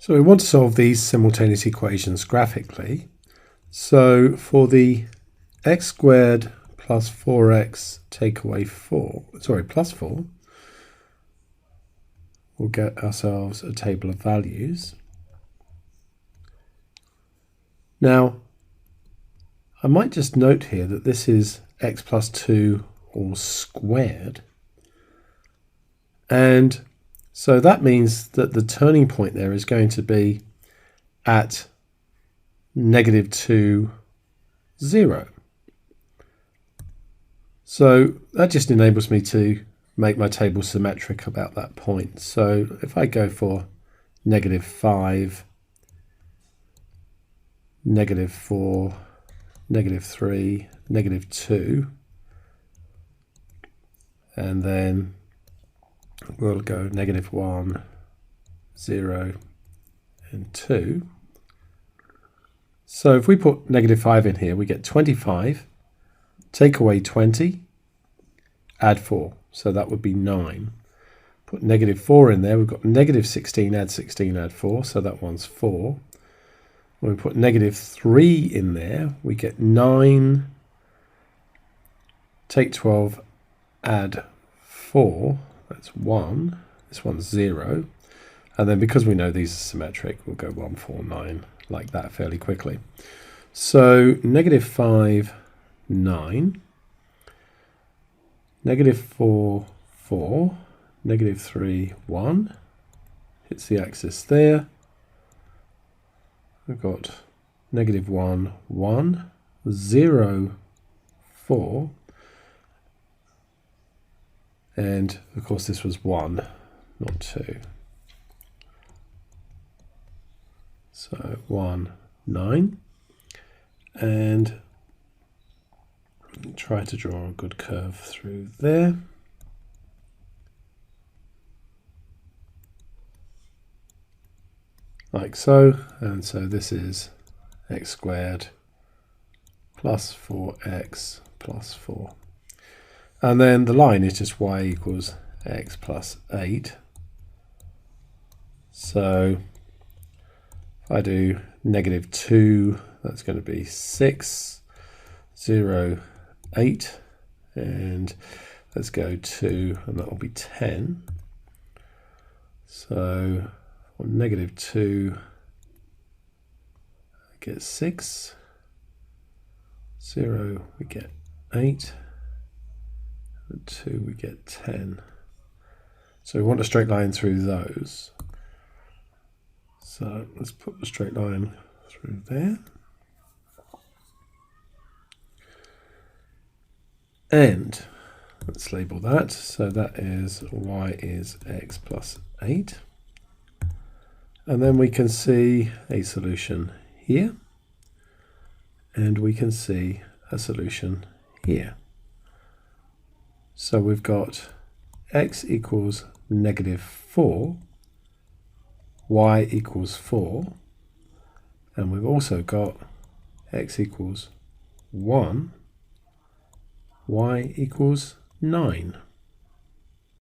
So we want to solve these simultaneous equations graphically. So for the x squared plus 4x take away 4, plus 4, we'll get ourselves a table of values. Now, I might just note here that this is x plus 2 all squared. And so that means that the turning point there is going to be at -2, 0. So that just enables me to make my table symmetric about that point. So if I go for -5, -4, -3, -2, and then we'll go -1, 0, and 2. So if we put -5 in here, we get 25, take away 20, add 4. So that would be 9. Put -4 in there, we've got -16, add 16, add 4. So that one's 4. When we put -3 in there, we get 9, take 12, add 4. That's 1. This one's 0. And then because we know these are symmetric, we'll go 1, 4, 9 like that fairly quickly. So -5, 9. -4, 4. -3, 1. Hits the axis there. We've got -1, 1. 0, 4. And of course this was 1, not 2. So 1, 9. And try to draw a good curve through there. Like so. And so this is x squared plus 4x plus 4. And then the line is just y equals x plus 8. So if I do -2, that's going to be 6, 0, 8, and let's go 2, and that will be 10. So on -2, I get 6, 0, we get 8, and 2, we get 10. So we want a straight line through those. So let's put the straight line through there. And let's label that. So that is y is x plus 8. And then we can see a solution here. And we can see a solution here. So we've got x equals -4. Y equals 4, and we've also got x equals 1, y equals 9.